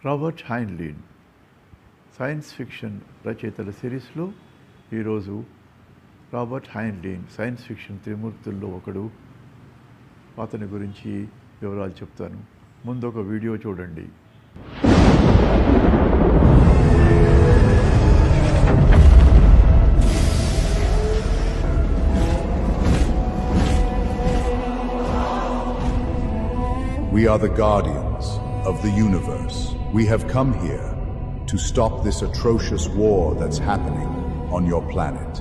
Robert Heinlein science fiction రచయితల సిరీస్లో ఈరోజు రాబర్ట్ హైన్లీన్ సైన్స్ ఫిక్షన్ త్రిమూర్తుల్లో ఒకడు. అతని గురించి వివరాలు చెప్తాను. ముందు ఒక వీడియో చూడండి. We are the guardians of the universe. We have come here to stop this atrocious war that's happening on your planet.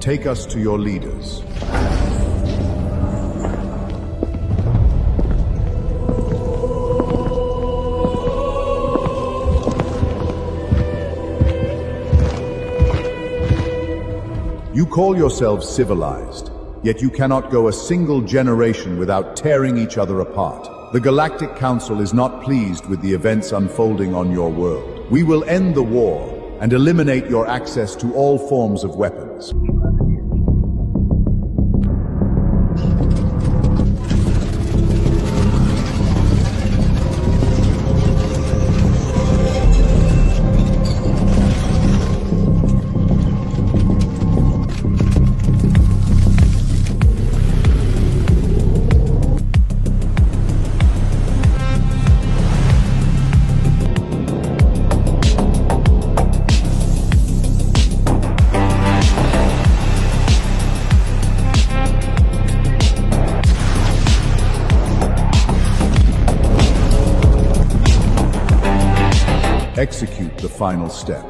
Take us to your leaders. You call yourselves civilized, yet you cannot go a single generation without tearing each other apart. The Galactic Council is not pleased with the events unfolding on your world. We will end the war and eliminate your access to all forms of weapons. Execute the final step.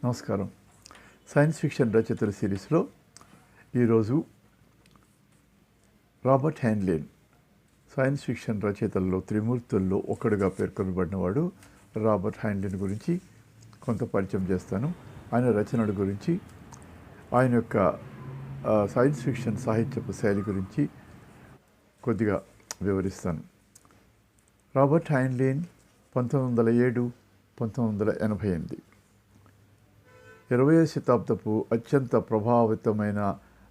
నమస్కారం. Science fiction రచయితల సిరీస్లో ఈరోజు Robert Heinlein science fiction రచయితల్లో త్రిమూర్తుల్లో ఒకడుగా పేర్కొనబడినవాడు Robert హైన్లీన్ గురించి కొంత పరిచయం చేస్తాను. ఆయన రచనల గురించి, ఆయన యొక్క సైన్స్ ఫిక్షన్ సాహిత్యపు శైలి గురించి కొద్దిగా వివరిస్తాను. రాబర్ట్ హైన్లీన్ 1907-1988 20వ శతాబ్దపు అత్యంత ప్రభావితమైన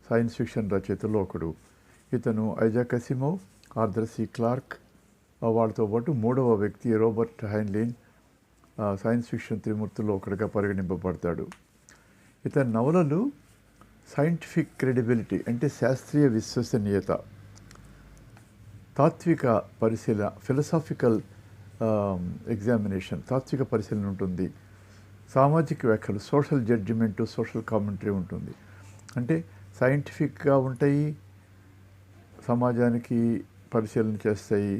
సైన్స్ ఫిక్షన్ రచయితల్లో ఒకడు. ఇతను Isaac Asimov, Arthur C Clarke వాళ్ళతో పాటు మూడవ వ్యక్తి రాబర్ట్ హైన్లీన్ సైన్స్ ఫిక్షన్ త్రిమూర్తుల్లో ఒకటిగా పరిగణింపబడతాడు. ఇతని నవలలు సైంటిఫిక్ క్రెడిబిలిటీ అంటే శాస్త్రీయ విశ్వసనీయత, తాత్విక పరిశీలన, ఫిలసాఫికల్ ఎగ్జామినేషన్, తాత్విక పరిశీలన ఉంటుంది. సామాజిక వ్యాఖ్యలు, సోషల్ జడ్జిమెంటు, సోషల్ కామెంటరీ ఉంటుంది. అంటే సైంటిఫిక్గా ఉంటాయి, సమాజానికి పరిశీలన చేస్తాయి.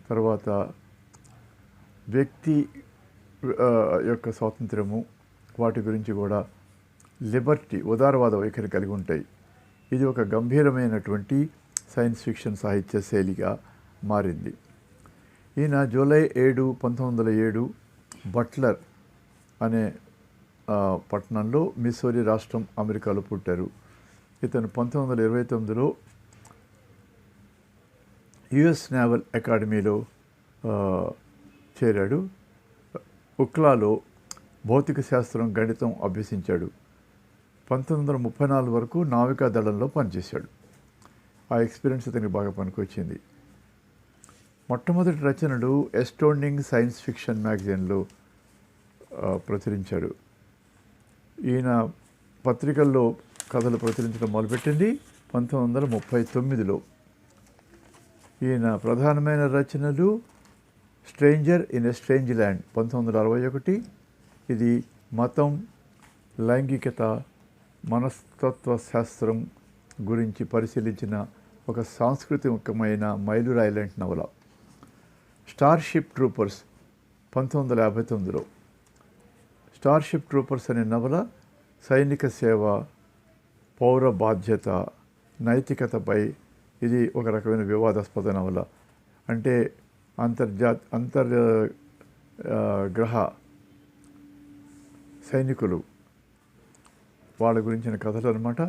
తర్వాత వ్యక్తి యొక్క స్వాతంత్ర్యము, వాటి గురించి కూడా లిబర్టీ, ఉదారవాద వైఖరి కలిగి ఉంటాయి. ఇది ఒక గంభీరమైనటువంటి సైన్స్ ఫిక్షన్ సాహిత్య శైలిగా మారింది. ఈయన జూలై 7, 1907 బట్లర్ అనే పట్టణంలో, మిస్సూరీ రాష్ట్రం, అమెరికాలో పుట్టారు. ఇతను 1929లో యుఎస్ నేవల్ అకాడమీలో చేరాడు. ఉక్లాలో భౌతిక శాస్త్రం, గణితం అభ్యసించాడు. 1934 వరకు నావికా దళంలో పనిచేశాడు. ఆ ఎక్స్పీరియన్స్ ఇతనికి బాగా పనికొచ్చింది. మొట్టమొదటి రచనలు ఎస్టోనింగ్ సైన్స్ ఫిక్షన్ మ్యాగజైన్లో ప్రచురించాడు. ఈయన పత్రికల్లో కథలు ప్రచురించడం మొదలుపెట్టింది 1939లో. ఈయన ప్రధానమైన రచనలు stranger in a strange land 1961, ఇది మతం, లైంగికత, మనస్తత్వ శాస్త్రం, గురించి పరిశీలించిన ఒక సాంస్కృతికమైన మైలురాయి లాంటి నవల. స్టార్షిప్ ట్రూపర్స్ 1959లో. స్టార్షిప్ ట్రూపర్స్ అనే నవల సైనిక సేవ, పౌర బాధ్యత, నైతికతపై ఇది ఒక రకమైన వివాదాస్పద నవల. అంటే గ్రహ సైనికులు వాళ్ళ గురించిన కథలు అనమాట.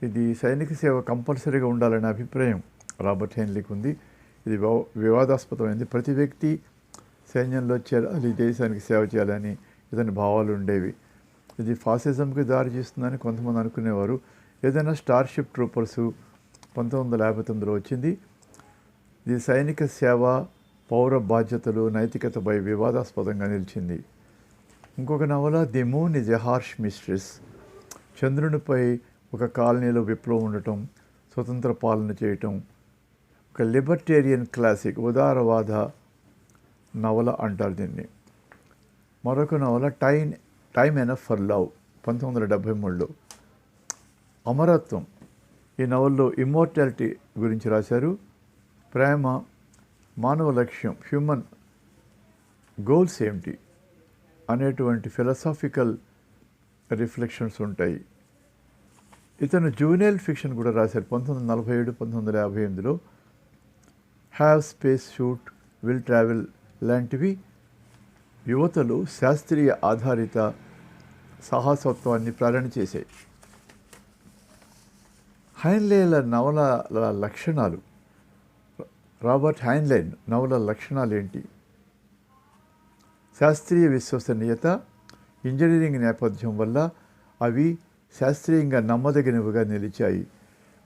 ఇది సైనిక సేవ కంపల్సరీగా ఉండాలనే అభిప్రాయం రాబర్ట్ హెన్లీకి ఉంది. ఇది వివాదాస్పదమైంది. ప్రతి వ్యక్తి సైన్యంలో చేరాలి, దేశానికి సేవ చేయాలని ఇతని భావాలు ఉండేవి. ఇది ఫాసిజంకి దారి చేస్తుందని కొంతమంది అనుకునేవారు. ఏదైనా స్టార్షిప్ ట్రూపర్సు 1959లో వచ్చింది. ఇది సైనిక సేవ, పౌర బాధ్యతలు, నైతికతపై వివాదాస్పదంగా నిలిచింది. ఇంకొక నవల the moon is a harsh mistress. చంద్రునిపై ఒక కాలనీలో విప్లవం ఉండటం, స్వతంత్ర పాలన చేయటం, ఒక లిబర్టేరియన్ క్లాసిక్, ఉదారవాద నవల అంటారు దీన్ని. మరొక నవల టైమ్ ఎనఫ్ ఫర్ లవ్ 1973లో. అమరత్వం. ఈ నవల్లో ఇమ్మోర్టాలిటీ గురించి రాశారు. ప్రేమ, మానవ లక్ష్యం, హ్యూమన్ గోల్స్ ఏమిటి అనేటువంటి ఫిలసాఫికల్ రిఫ్లెక్షన్స్ ఉంటాయి. ఇతను జూనియల్ ఫిక్షన్ కూడా రాశారు 1947, 1958లో. Have space suit, will travel లాంటివి యువతలు శాస్త్రీయ ఆధారిత సాహసత్వాన్ని ప్రేరణ చేశాయి. హైన్లైన్ల నవలల లక్షణాలు. రాబర్ట్ హైన్లైన్ నవల లక్షణాలు ఏంటి? శాస్త్రీయ విశ్వసనీయత, ఇంజనీరింగ్ నేపథ్యం వల్ల అవి శాస్త్రీయంగా నమ్మదగినవిగా నిలిచాయి.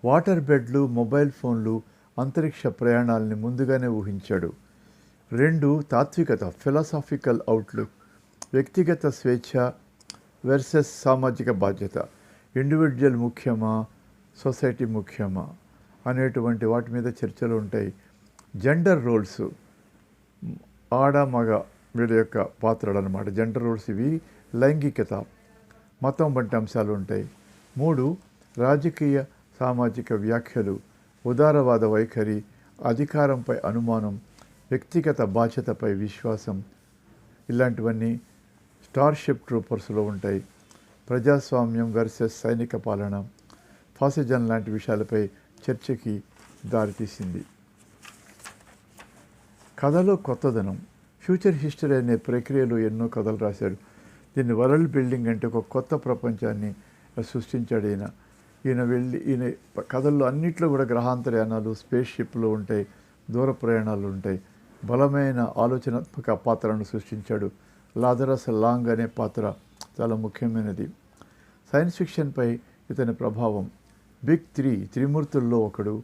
వాటర్ బెడ్లు, మొబైల్ ఫోన్లు, అంతరిక్ష ప్రయాణాలని ముందుగానే ఊహించాడు. 2 తాత్వికత, ఫిలాసాఫికల్ అవుట్లుక్, వ్యక్తిగత స్వేచ్ఛ వర్సెస్ సామాజిక బాధ్యత, ఇండివిజువల్ ముఖ్యమా, సొసైటీ ముఖ్యమా అనేటువంటి వాటి మీద చర్చలు ఉంటాయి. జెండర్ రోల్స్, ఆడ మగ వీళ్ళ యొక్క పాత్రలు అన్నమాట. జెండర్ రోల్స్ ఇవి. లైంగికత, మతం వంటి అంశాలు ఉంటాయి. 3 రాజకీయ సామాజిక వ్యాఖ్యలు, ఉదారవాద వైఖరి, అధికారంపై అనుమానం, వ్యక్తిగత బాధ్యతపై విశ్వాసం, ఇలాంటివన్నీ స్టార్షిప్ ట్రూపర్స్లో ఉంటాయి. ప్రజాస్వామ్యం వర్సెస్ సైనిక పాలన, ఫాసిజం లాంటి విషయాలపై చర్చకి దారితీసింది. కథలో కొత్తదనం. ఫ్యూచర్ హిస్టరీ అనే ప్రక్రియలో ఎన్నో కథలు రాశాడు. దీన్ని వరల్డ్ బిల్డింగ్ అంటే ఒక కొత్త ప్రపంచాన్ని సృష్టించాడు ఈయన కథల్లో అన్నిట్లో కూడా గ్రహాంతరయానాలు, స్పేస్ షిప్లు ఉంటాయి, దూర ప్రయాణాలు ఉంటాయి. బలమైన ఆలోచనాత్మక పాత్రను సృష్టించాడు. లాజరస్ లాంగ్ అనే పాత్ర చాలా ముఖ్యమైనది. సైన్స్ ఫిక్షన్పై ఇతని ప్రభావం. బిగ్ 3 త్రిమూర్తుల్లో ఒకడు,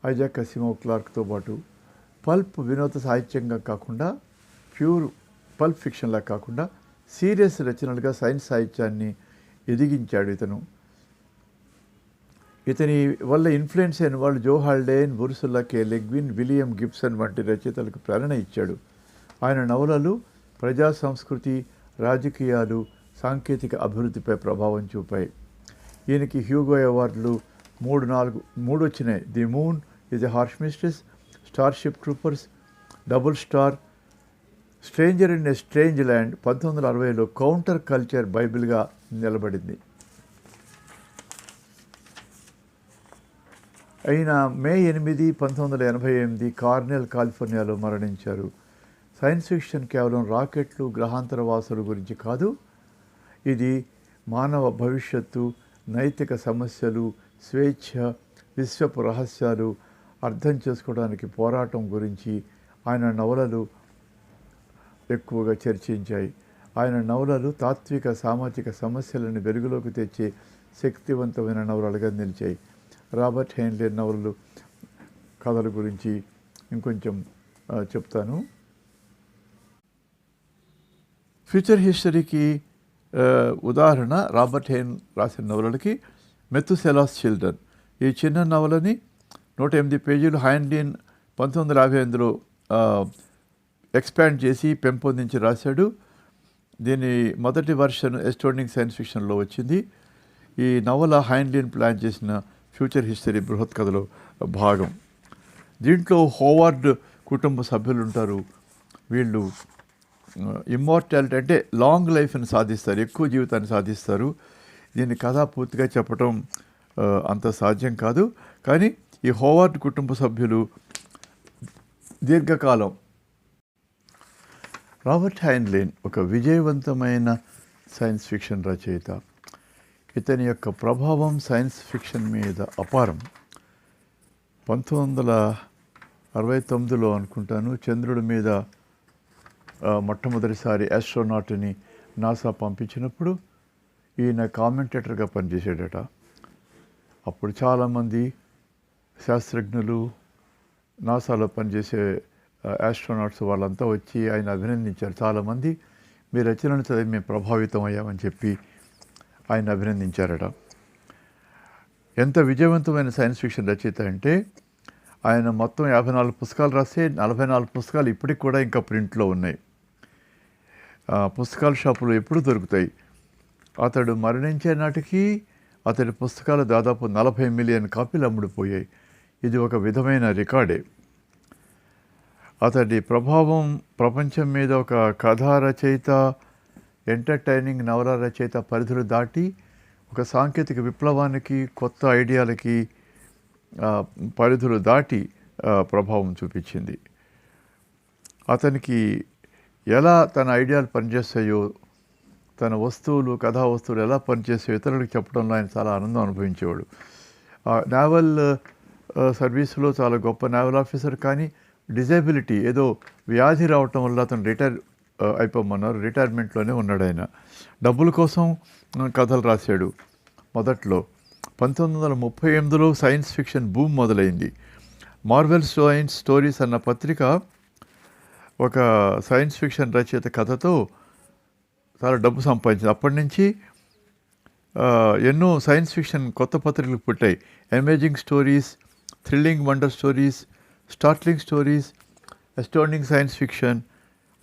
ఐజాక్ అసిమోవ్ క్లార్క్తో పాటు. పల్ప్ వినోద సాహిత్యంగా కాకుండా, ప్యూర్ పల్ప్ ఫిక్షన్లా కాకుండా సీరియస్ రచనలుగా సైన్స్ సాహిత్యాన్ని ఎదిగించాడు ఇతను. ఇతని వల్ల ఇన్ఫ్లుయెన్స్ అయిన వాళ్ళు జో హాల్డేన్, ఉర్సులా కే లెగ్విన్, విలియం గిబ్సన్ వంటి రచయితలకు ప్రేరణ ఇచ్చాడు. ఆయన నవలలు ప్రజా సంస్కృతి, రాజకీయాలు, సాంకేతిక అభివృద్ధిపై ప్రభావం చూపాయి. ఈయనకి హ్యూగో అవార్డులు 3 వచ్చినాయి. The moon is a harsh mistress, starship troopers, double star, stranger in a strange land 1960లో కౌంటర్ కల్చర్ బైబిల్గా నిలబడింది. ఆయన మే 8, 1988 కార్నెల్, కాలిఫోర్నియాలో మరణించారు. సైన్స్ ఫిక్షన్ కేవలం రాకెట్లు, గ్రహాంతర వాసుల గురించి కాదు, ఇది మానవ భవిష్యత్తు, నైతిక సమస్యలు, స్వేచ్ఛ, విశ్వపు రహస్యాలు అర్థం చేసుకోవడానికి పోరాటం గురించి ఆయన నవలలు ఎక్కువగా చర్చించాయి. ఆయన నవలలు తాత్విక, సామాజిక సమస్యలను వెలుగులోకి తెచ్చే శక్తివంతమైన నవలలుగా నిలిచాయి. రాబర్ట్ హెయిన్లీ నవలలు, కథల గురించి ఇంకొంచెం చెప్తాను. ఫ్యూచర్ హిస్టరీకి ఉదాహరణ రాబర్ట్ హెయిన్ రాసిన నవలలకి మెతుసెలాస్ చిల్డ్రన్. ఈ చిన్న నవలని 108 పేజీలు హైన్లీన్ 1958లో ఎక్స్పాండ్ చేసి పెంపొందించి రాశాడు. దీని మొదటి వర్షన్ ఎస్టోనింగ్ సైన్స్ ఫిక్షన్లో వచ్చింది. ఈ నవల హైన్లీన్ ప్లాన్ చేసిన ఫ్యూచర్ హిస్టరీ బృహత్ కథలో భాగం. దీంట్లో హోవార్డ్ కుటుంబ సభ్యులు ఉంటారు. వీళ్ళు ఇమ్మోర్టాలిటీ అంటే లాంగ్ లైఫ్ని సాధిస్తారు, ఎక్కువ జీవితాన్ని సాధిస్తారు. దీని కథ పూర్తిగా చెప్పటం అంత సాధ్యం కాదు. కానీ ఈ హోవార్డ్ కుటుంబ సభ్యులు దీర్ఘకాలం. రాబర్ట్ హైన్లీన్ ఒక విజయవంతమైన సైన్స్ ఫిక్షన్ రచయిత. ఇతని యొక్క ప్రభావం సైన్స్ ఫిక్షన్ మీద అపారం. 1969లో అనుకుంటాను చంద్రుడి మీద మొట్టమొదటిసారి ఆస్ట్రోనాట్ని నాసా పంపించినప్పుడు ఈయన కామెంటేటర్గా పనిచేసాడట. అప్పుడు చాలామంది శాస్త్రజ్ఞులు, నాసాలో పనిచేసే ఆస్ట్రోనాట్స్ వాళ్ళంతా వచ్చి ఆయన అభినందించారు. చాలామంది మీ రచనను చదివి మేము ప్రభావితం అయ్యామని చెప్పి ఆయన అభినందించారట. ఎంత విజయవంతమైన సైన్స్ ఫిక్షన్ రచయిత అంటే ఆయన మొత్తం 54 పుస్తకాలు రాస్తే 44 పుస్తకాలు ఇప్పటికి కూడా ఇంకా ప్రింట్లో ఉన్నాయి. పుస్తకాల షాపులో ఎప్పుడు దొరుకుతాయి. అతడు మరణించే నాటికి అతడి పుస్తకాలు దాదాపు 40 మిలియన్ కాపీలు అమ్ముడుపోయాయి. ఇది ఒక విధమైన రికార్డే. అతడి ప్రభావం ప్రపంచం మీద ఒక కథా రచయిత, ఎంటర్టైనింగ్ నవల రచయిత పరిధులు దాటి ఒక సాంకేతిక విప్లవానికి, కొత్త ఐడియాలకి పరిధులు దాటి ప్రభావం చూపించింది. అతనికి ఎలా తన ఐడియాలు పనిచేస్తాయో, తన వస్తువులు, కథా వస్తువులు ఎలా పనిచేస్తాయో ఇతరులకు చెప్పడంలో ఆయన చాలా ఆనందం అనుభవించేవాడు. నావల్ సర్వీసులో చాలా గొప్ప నావల్ ఆఫీసర్, కానీ డిజేబిలిటీ ఏదో వ్యాధి రావటం వల్ల అతను రిటైర్ అయిపోమన్నారు. రిటైర్మెంట్లోనే ఉన్నాడు ఆయన. డబ్బుల కోసం కథలు రాశాడు. మొదట్లో 1938లో సైన్స్ ఫిక్షన్ బూమ్ మొదలైంది. మార్వెల్ సైన్స్ స్టోరీస్ అన్న పత్రిక ఒక సైన్స్ ఫిక్షన్ రచయిత కథతో చాలా డబ్బు సంపాదించింది. అప్పటి నుంచి ఎన్నో సైన్స్ ఫిక్షన్ కొత్త పత్రికలు పుట్టాయి. Amazing stories, thrilling wonder stories, startling stories, astounding science fiction,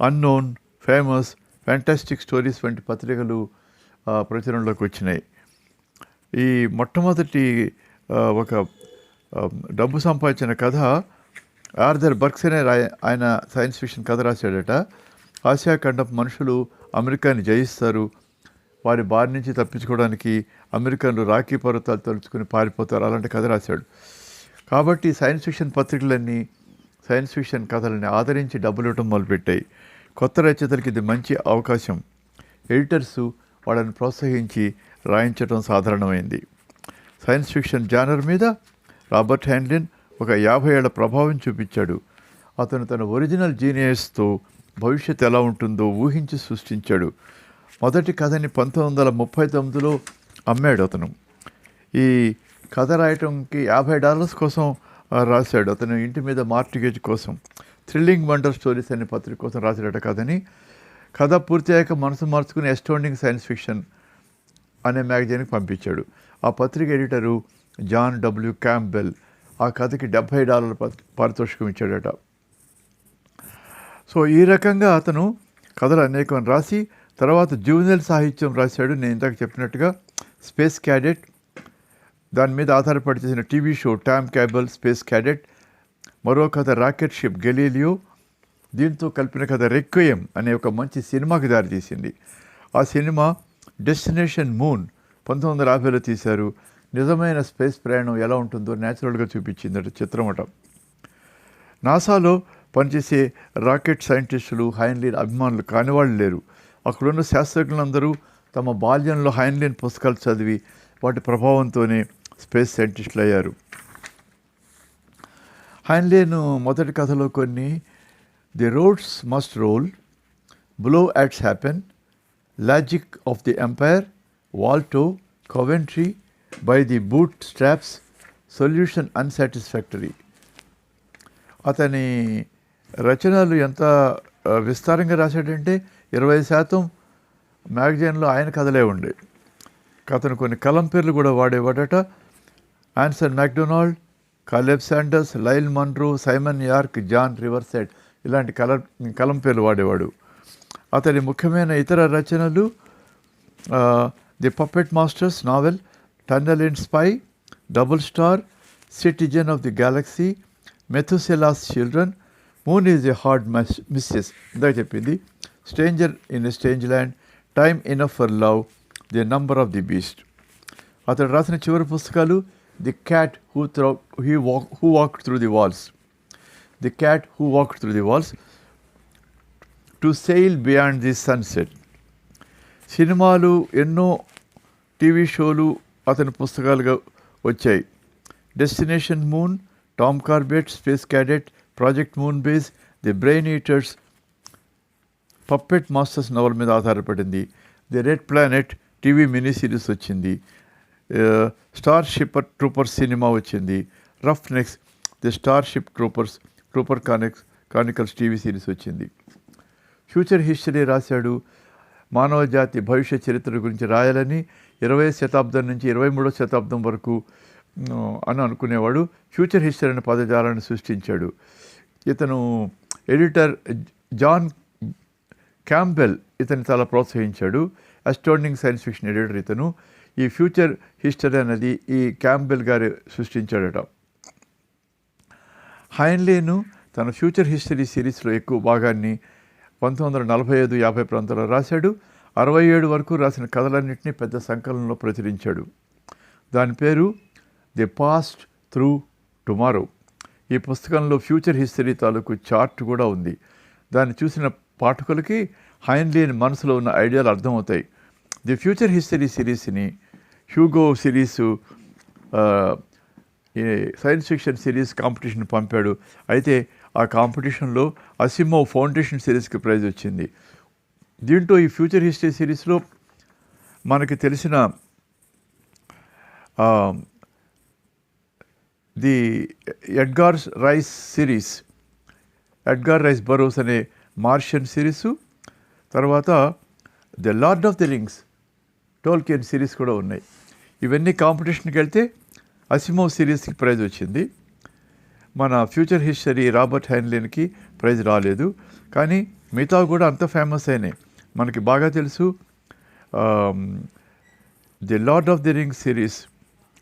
unknown, famous, fantastic stories వంటి పత్రికలు ప్రచురణలోకి వచ్చినాయి. ఈ మొట్టమొదటి ఒక డబ్బు సంపాదించిన కథ ఆర్థర్ బర్క్స్ అనే ఆయన సైన్స్ ఫిక్షన్ కథ రాశాడట. ఆసియా ఖండపు మనుషులు అమెరికాని జయిస్తారు, వారి బారి నుంచి తప్పించుకోవడానికి అమెరికన్లు రాకీ పర్వతాలు తలుచుకుని పారిపోతారు, అలాంటి కథ రాశాడు. కాబట్టి సైన్స్ ఫిక్షన్ పత్రికలన్నీ సైన్స్ ఫిక్షన్ కథలని ఆదరించి డబ్బులు ఇవ్వడం మొదలుపెట్టాయి. కొత్త రచయితలకి ఇది మంచి అవకాశం. ఎడిటర్సు వాళ్ళని ప్రోత్సహించి రాయించడం సాధారణమైంది. సైన్స్ ఫిక్షన్ జానర్ మీద రాబర్ట్ హైన్లీన్ ఒక 50 ఏళ్ల ప్రభావం చూపించాడు. అతను తన ఒరిజినల్ జీనియస్తో భవిష్యత్తు ఎలా ఉంటుందో ఊహించి సృష్టించాడు. మొదటి కథని 1939లో అమ్మాడు అతను. ఈ కథ రాయటంకి $50 కోసం రాశాడు. అతను ఇంటి మీద మార్టిగేజ్ కోసం థ్రిల్లింగ్ వండర్ స్టోరీస్ అనే పత్రిక కోసం రాశాడట కథని. కథ పూర్తి అయ్యాక మనసు మార్చుకుని అస్టౌండింగ్ సైన్స్ ఫిక్షన్ అనే మ్యాగజైన్కి పంపించాడు. ఆ పత్రిక ఎడిటరు జాన్ డబ్ల్యూ క్యాంప్బెల్ ఆ కథకి $70 పారితోషికం ఇచ్చాడట. సో ఈ రకంగా అతను కథలు అనేకం రాసి తర్వాత జూనియర్ సాహిత్యం రాశాడు. నేను ఇందాక చెప్పినట్టుగా స్పేస్ క్యాడెట్, దాని మీద ఆధారపడి చేసిన TV show Tom Corbett space cadet, మరో కథ రాకెట్ షిప్ గెలీలియో, దీంతో కలిపిన కథ రెక్వియం అనే ఒక మంచి సినిమాకి దారితీసింది. ఆ సినిమా డెస్టినేషన్ మూన్ 1950లో తీశారు. నిజమైన స్పేస్ ప్రయాణం ఎలా ఉంటుందో న్యాచురల్గా చూపించిందట చిత్రమట. నాసాలో పనిచేసే రాకెట్ సైంటిస్టులు హైన్లీన్ అభిమానులు కానివాళ్ళు లేరు. అక్కడున్న శాస్త్రజ్ఞులందరూ తమ బాల్యంలో హైన్లీన్ పుస్తకాలు చదివి వాటి ప్రభావంతోనే స్పేస్ సైంటిస్టులు అయ్యారు. హైన్లీన్ మొదటి కథలో కొన్ని the roads must roll, blowups happen, logic of the empire, Waldo, Coventry, by the boot straps, solution unsatisfactory. అతని రచనలు ఎంత విస్తారంగా రాశాడంటే 20% మ్యాగజైన్లో ఆయన కథలే ఉండే. అతను కొన్ని కలం పేర్లు కూడా వాడేవాడట. Anson MacDonald, Caleb Saunders, Lyle Monroe, Simon York, John Riverside ఇలాంటి కలం పేర్లు వాడేవాడు. అతని ముఖ్యమైన ఇతర రచనలు the puppet masters novel, tunnel and spy, double star, citizen of the galaxy, Methuselah's children, moon is a hard misses ఇందాక చెప్పింది, stranger in a strange land, time enough for love, the number of the beast. అతడు రాసిన చివరి పుస్తకాలు the cat who walked through the walls, the cat who walked through the walls, to sail beyond the sunset. సినిమాలు ఎన్నో, TV షోలు అతని పుస్తకాలుగా వచ్చాయి. Destination moon, Tom Corbett, space cadet, project moon base, the brain eaters, puppet masters నవల మీద ఆధారపడింది. The red planet TV mini series వచ్చింది. స్టార్ షిప్ ట్రూపర్స్ సినిమా వచ్చింది. Roughnecks, the star ship trooper chronicles TV series వచ్చింది. Future history రాశాడు. మానవ జాతి భవిష్య చరిత్ర గురించి రాయాలని 20వ శతాబ్దం నుంచి 23వ శతాబ్దం వరకు అని అనుకునేవాడు. ఫ్యూచర్ హిస్టరీ అనే పదజాలాన్ని సృష్టించాడు. ఇతను ఎడిటర్ జాన్ క్యాంబెల్ ఇతన్ని చాలా ప్రోత్సహించాడు. అస్టౌండింగ్ సైన్స్ ఫిక్షన్ ఎడిటర్ ఇతను. ఈ ఫ్యూచర్ హిస్టరీ అనేది ఈ క్యాంబెల్ గారు సృష్టించాడట. హైన్లేను తన ఫ్యూచర్ హిస్టరీ సిరీస్లో ఎక్కువ భాగాన్ని 1945-50 ప్రాంతాల్లో రాశాడు. 67 వరకు రాసిన కథలన్నింటినీ పెద్ద సంకలనంలో ప్రచురించాడు. దాని పేరు ది పాస్ట్ త్రూ టుమారో. ఈ పుస్తకంలో ఫ్యూచర్ హిస్టరీ తాలూకు చార్ట్ కూడా ఉంది. దాన్ని చూసిన పాఠకులకి హైన్లేన్ మనసులో ఉన్న ఐడియాలు అర్థమవుతాయి. ది ఫ్యూచర్ హిస్టరీ సిరీస్ని Hugo series science fiction series competition పంపాడు. అయితే ఆ కాంపిటీషన్లో అసిమోవ్ ఫౌండేషన్ సిరీస్కి ప్రైజ్ వచ్చింది. దీంట్లో ఈ ఫ్యూచర్ హిస్టరీ సిరీస్లో మనకి తెలిసిన ది ఎడ్గార్ రైస్ బరోస్ అనే మార్షియన్ సిరీసు, తర్వాత the lord of the rings Tolkien series కూడా ఉన్నాయి. ఇవన్నీ కాంపిటీషన్కి వెళ్తే అసిమోవ్ సిరీస్కి ప్రైజ్ వచ్చింది. మన ఫ్యూచర్ హిస్టరీ రాబర్ట్ హైన్లేన్కి ప్రైజ్ రాలేదు. కానీ మిగతా కూడా అంత ఫేమస్ అయినాయి. మనకి బాగా తెలుసు the lord of the rings series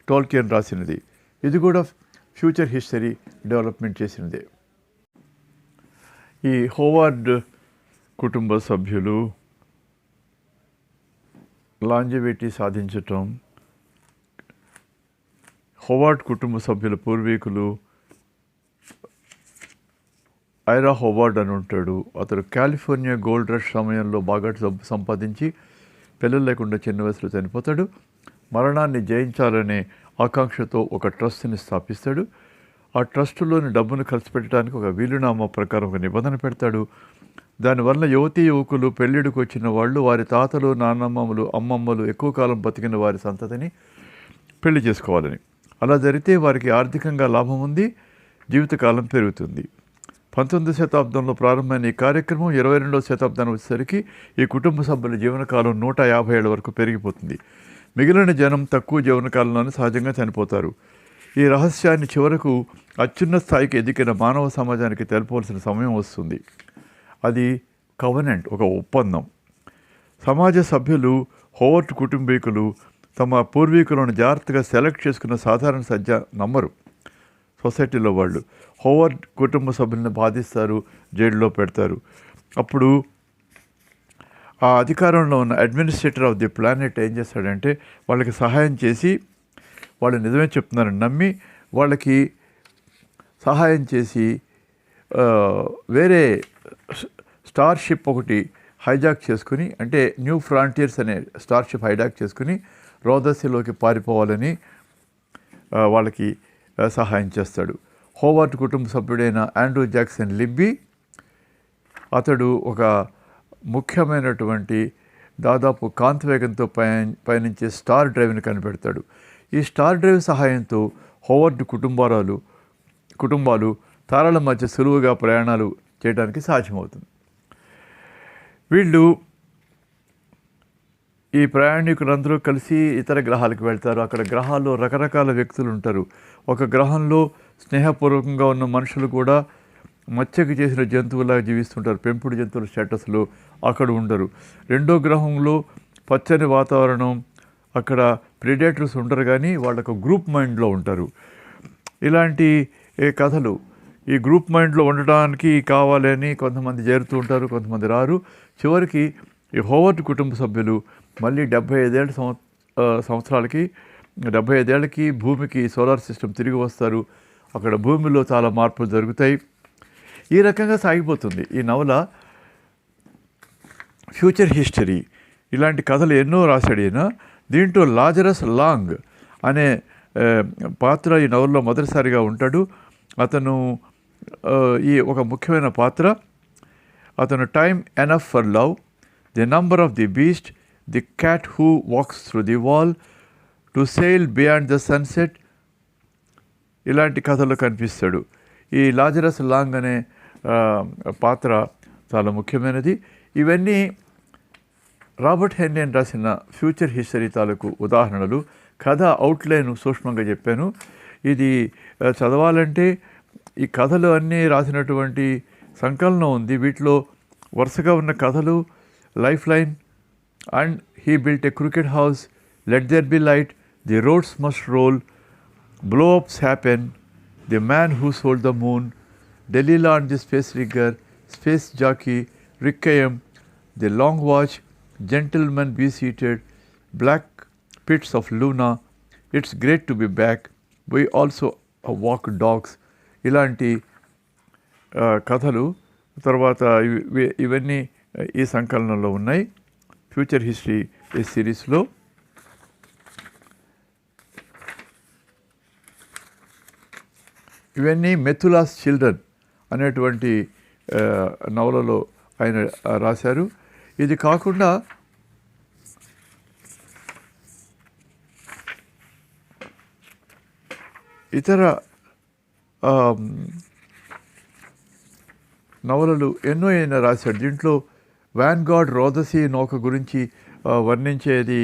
Tolkien రాసినది. ఇది కూడా ఫ్యూచర్ హిస్టరీ డెవలప్మెంట్ చేసినదే. ఈ హోవార్డ్ కుటుంబ సభ్యులు లాంజివిటీ సాధించటం, హోవార్డ్ కుటుంబ సభ్యుల పూర్వీకులు ఐరా హోవార్డ్ అని ఉంటాడు. అతడు కాలిఫోర్నియా గోల్డ్ రష్ సమయంలో బాగా డబ్బు సంపాదించి పిల్లలు లేకుండా చిన్న వయసులో చనిపోతాడు. మరణాన్ని జయించాలనే ఆకాంక్షతో ఒక ట్రస్ట్ని స్థాపిస్తాడు. ఆ ట్రస్టులోని డబ్బును ఖర్చు పెట్టడానికి ఒక వీలునామా ప్రకారం ఒక నిబంధన పెడతాడు. దానివల్ల యువతీ యువకులు పెళ్ళిడికి వచ్చిన వాళ్ళు వారి తాతలు, నాన్నమ్మలు, అమ్మమ్మలు ఎక్కువ కాలం బతికిన వారి సంతతిని పెళ్లి చేసుకోవాలని. అలా జరిగితే వారికి ఆర్థికంగా లాభం ఉంది, జీవితకాలం పెరుగుతుంది. 19వ శతాబ్దంలో ప్రారంభమైన ఈ కార్యక్రమం 22వ శతాబ్దానికి వచ్చేసరికి ఈ కుటుంబ సభ్యుల జీవనకాలం 150 ఏళ్ల వరకు పెరిగిపోతుంది. మిగిలిన జనం తక్కువ జీవనకాలంలోనే సహజంగా చనిపోతారు. ఈ రహస్యాన్ని చివరకు అత్యున్నత స్థాయికి ఎదిగిన మానవ సమాజానికి తెలపవలసిన సమయం వస్తుంది. అది కవనెంట్, ఒక ఒప్పందం. సమాజ సభ్యులు, హోవర్డ్ కుటుంబీకులు తమ పూర్వీకులను జాగ్రత్తగా సెలెక్ట్ చేసుకున్న సాధారణ సజ్జ నమ్మరు. సొసైటీలో వాళ్ళు హోవర్డ్ కుటుంబ సభ్యులను బాధిస్తారు, జైల్లో పెడతారు. అప్పుడు ఆ అధికారంలో ఉన్న అడ్మినిస్ట్రేటర్ ఆఫ్ ది ప్లానెట్ ఏం చేస్తాడంటే వాళ్ళకి సహాయం చేసి, వాళ్ళు నిజమే చెప్తున్నారని నమ్మి వాళ్ళకి సహాయం చేసి వేరే స్టార్షిప్ ఒకటి హైజాక్ చేసుకుని, అంటే న్యూ ఫ్రాంటియర్స్ అనే స్టార్షిప్ హైజాక్ చేసుకుని రోదస్సిలోకి పారిపోవాలని వాళ్ళకి సహాయం చేస్తాడు. హోవార్డ్ కుటుంబ సభ్యుడైన ఆండ్రూ జాక్సన్ లిబ్బీ, అతడు ఒక ముఖ్యమైనటువంటి దాదాపు కాంతివేగంతో పయనించే స్టార్ డ్రైవ్ని కనిపెడతాడు. ఈ స్టార్ డ్రైవ్ సహాయంతో హోవార్డ్ కుటుంబాలు తారల మధ్య సులువుగా ప్రయాణాలు చేయడానికి సాధ్యమవుతుంది. వీళ్ళు ఈ ప్రయాణికులందరూ కలిసి ఇతర గ్రహాలకు వెళ్తారు. అక్కడ గ్రహాల్లో రకరకాల వ్యక్తులు ఉంటారు. ఒక గ్రహంలో స్నేహపూర్వకంగా ఉన్న మనుషులు కూడా మత్స్యకి చేసిన జంతువులాగా జీవిస్తుంటారు. పెంపుడు జంతువుల స్టేటస్లో అక్కడ ఉండరు. రెండో గ్రహంలో పచ్చని వాతావరణం, అక్కడ ప్రిడేటర్స్ ఉండరు, కానీ వాళ్ళకు గ్రూప్ మైండ్లో ఉంటారు. ఇలాంటి కథలు ఈ గ్రూప్ మైండ్లో ఉండడానికి కావాలని కొంతమంది చేరుతూ ఉంటారు, కొంతమంది రారు. చివరికి ఈ హోవర్డ్ కుటుంబ సభ్యులు మళ్ళీ 75 ఏళ్ళకి భూమికి సోలార్ సిస్టమ్ తిరిగి వస్తారు. అక్కడ భూమిలో చాలా మార్పులు జరుగుతాయి. ఈ రకంగా సాగిపోతుంది ఈ నవల. ఫ్యూచర్ హిస్టరీ ఇలాంటి కథలు ఎన్నో రాశాడు ఈయన. దీంట్లో లాజరస్ లాంగ్ అనే పాత్ర ఈ నవల్లో మొదటిసారిగా ఉంటాడు. అతను ఈ ఒక ముఖ్యమైన పాత్ర. అతను time enough for love, the number of the beast, the cat who wax through the wall, to sail beyond the sunset, ఇలాంటి కథల్లో కనిపిస్తాడు. ఈ లాజరస్ లాంగ్ అనే పాత్ర చాలా ముఖ్యమైనది. ఇవన్నీ రాబర్ట్ హెన్రీన్ రాసిన ఫ్యూచర్ హిస్టరీ తాలూకు ఉదాహరణలు. కథ అవుట్లైన్ సూక్ష్మంగా చెప్పాను. ఇది చదవాలంటే ఈ కథలు అన్నీ రాసినటువంటి సంకలనం ఉంది. వీటిలో వరుసగా ఉన్న కథలు life line, and he built a cricket house, let there be light, the roads must roll, blow ups happen, the man who sold the moon, Delilah and the space rigger, space jockey, requiem, the long watch, gentlemen be seated, black pits of Luna, it's great to be back, we also walk dogs, ఇలాంటి కథలు. తర్వాత ఇవన్నీ ఈ సంకలనంలో ఉన్నాయి future history ఈ సిరీస్లో. ఇవన్నీ మెథులాస్ children అనేటువంటి నవలలో ఆయన రాశారు. ఇది కాకుండా ఇతర నవలలు ఎన్నో ఆయన రాశాడు. దీంట్లో వ్యాన్గార్డ్ రోదసీ నౌక గురించి వర్ణించేది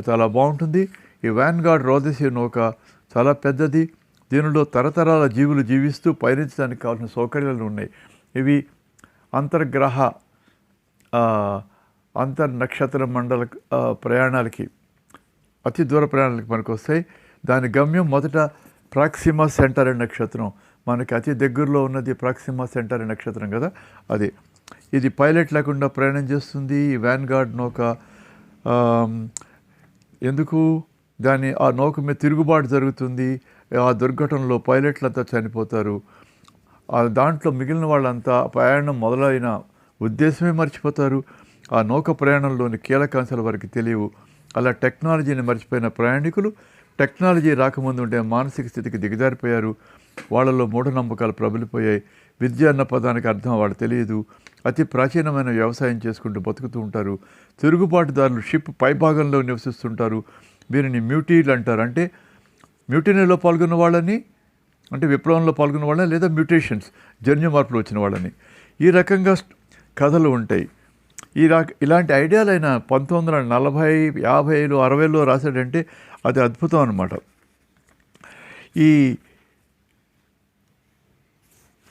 చాలా బాగుంటుంది. ఈ వ్యాన్గార్డ్ రోదసీ నౌక చాలా పెద్దది. దీనిలో తరతరాల జీవులు జీవిస్తూ పయనించడానికి కావాల్సిన సౌకర్యాలు ఉన్నాయి. ఇవి అంతర్గ్రహ అంతర్నక్షత్ర మండల ప్రయాణాలకి, అతి దూర ప్రయాణాలకి మనకు వస్తాయి. దాని గమ్యం మొదట ప్రాక్సిమా సెంటరీ నక్షత్రం. మనకి అతి దగ్గరలో ఉన్నది ప్రాక్సిమా సెంటరీ నక్షత్రం కదా, అది. ఇది పైలట్ లేకుండా ప్రయాణం చేస్తుంది ఈ వ్యాన్గార్డ్ నౌక. ఎందుకు ఆ నౌక మీద తిరుగుబాటు జరుగుతుంది. ఆ దుర్ఘటనలో పైలట్లంతా చనిపోతారు. దాంట్లో మిగిలిన వాళ్ళంతా ప్రయాణం మొదలైన ఉద్దేశమే మర్చిపోతారు. ఆ నౌక ప్రయాణంలోని కీలక అంశాల వారికి తెలియవు. అలా టెక్నాలజీని మర్చిపోయిన ప్రయాణికులు టెక్నాలజీ రాకముందు ఉండే మానసిక స్థితికి దిగజారిపోయారు. వాళ్ళలో మూఢనమ్మకాలు ప్రబలిపోయాయి. విద్య అన్న పదానికి అర్థం వాళ్ళు తెలియదు. అతి ప్రాచీనమైన వ్యవసాయం చేసుకుంటూ బతుకుతూ ఉంటారు. తిరుగుబాటుదారులు షిప్ పైభాగంలో నివసిస్తుంటారు. వీరిని మ్యూటీలు అంటారు. అంటే మ్యూటినీలో పాల్గొన్న వాళ్ళని, అంటే విప్లవంలో పాల్గొన్న వాళ్ళని, లేదా మ్యూటేషన్స్ జన్యు మార్పులు వచ్చిన వాళ్ళని. ఈ రకంగా కథలు ఉంటాయి. ఇలాంటి ఐడియాలు ఆయన 1940, 50, 60లో రాశాడంటే అది అద్భుతం అన్నమాట.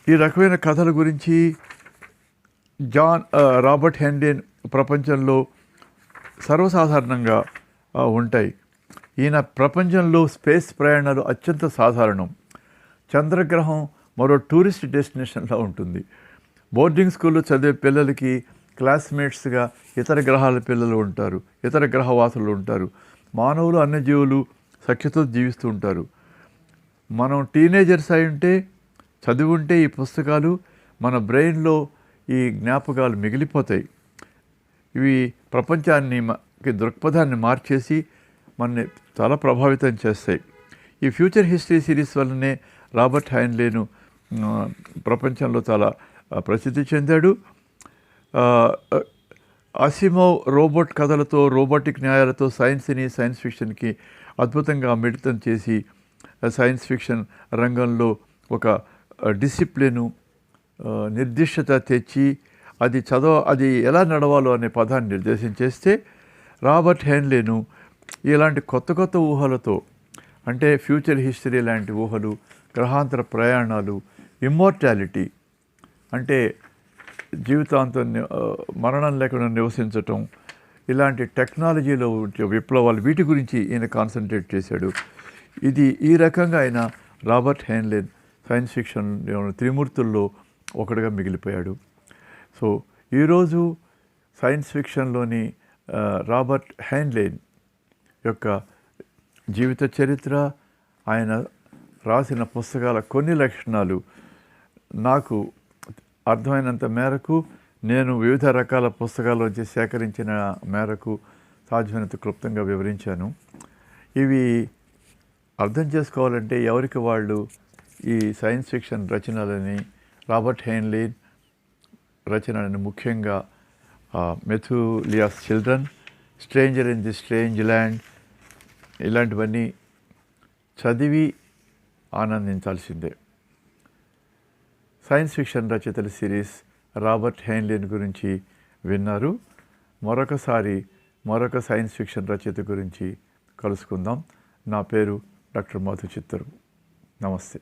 ఈ రకమైన కథల గురించి రాబర్ట్ హెన్రీన్ ప్రపంచంలో సర్వసాధారణంగా ఉంటాయి. ఈయన ప్రపంచంలో స్పేస్ ప్రయాణాలు అత్యంత సాధారణం. చంద్రగ్రహం మరో టూరిస్ట్ డెస్టినేషన్లా ఉంటుంది. బోర్డింగ్ స్కూల్లో చదివే పిల్లలకి క్లాస్మేట్స్గా ఇతర గ్రహాల పిల్లలు ఉంటారు, ఇతర గ్రహవాసులు ఉంటారు. మానవులు, అన్యజీవులు సఖ్యతో జీవిస్తూ ఉంటారు. మనం టీనేజర్స్ అయి ఉంటే, చదివి ఉంటే ఈ పుస్తకాలు మన బ్రెయిన్లో ఈ జ్ఞాపకాలు మిగిలిపోతాయి. ఇవి ప్రపంచాన్ని దృక్పథాన్ని మార్చేసి మనని చాలా ప్రభావితం చేస్తాయి. ఈ ఫ్యూచర్ హిస్టరీ సిరీస్ వల్లనే రాబర్ట్ హైన్లేను ప్రపంచంలో చాలా ప్రసిద్ధి చెందాడు. అసిమోవ్ రోబోట్ కథలతో, రోబోటిక్ న్యాయాలతో సైన్స్ ఫిక్షన్కి అద్భుతంగా మిళితం చేసి సైన్స్ ఫిక్షన్ రంగంలో ఒక డిసిప్లిను, నిర్దిష్టత తెచ్చి అది ఎలా నడవాలో అనే పదాన్ని నిర్దేశం చేస్తే, రాబర్ట్ హెన్లీను ఇలాంటి కొత్త ఊహలతో, అంటే ఫ్యూచర్ హిస్టరీ లాంటి ఊహలు, గ్రహాంతర ప్రయాణాలు, ఇమ్మోర్టాలిటీ అంటే జీవితాంతం మరణం లేకుండా నివసించటం, ఇలాంటి టెక్నాలజీలో వచ్చే విప్లవాలు వీటి గురించి ఈయన కాన్సన్ట్రేట్ చేశాడు. ఇది ఈ రకంగా ఆయన రాబర్ట్ హెయిన్లేన్ సైన్స్ ఫిక్షన్ త్రిమూర్తుల్లో ఒకటిగా మిగిలిపోయాడు. సో ఈరోజు సైన్స్ ఫిక్షన్లోని రాబర్ట్ హెయిన్లేన్ యొక్క జీవిత చరిత్ర, ఆయన రాసిన పుస్తకాల కొన్ని లక్షణాలు నాకు అర్థమైనంత మేరకు, నేను వివిధ రకాల పుస్తకాల్లోంచి సేకరించిన మేరకు సాధ్యమైనంత క్లుప్తంగా వివరించాను. ఇవి అర్థం చేసుకోవాలంటే ఎవరికి వాళ్ళు ఈ సైన్స్ ఫిక్షన్ రచనలని, రాబర్ట్ హెయిన్లేన్ రచనలని, ముఖ్యంగా Methuselah's children, stranger in the strange land, ఇలాంటివన్నీ చదివి ఆనందించాల్సిందే. సైన్స్ ఫిక్షన్ రచయితల సిరీస్ రాబర్ట్ హెయిన్లేన్ గురించి విన్నారు. మరొకసారి మరొక సైన్స్ ఫిక్షన్ రచయిత గురించి కలుసుకుందాం. నా పేరు డాక్టర్ మధు చిత్తూరు. నమస్తే.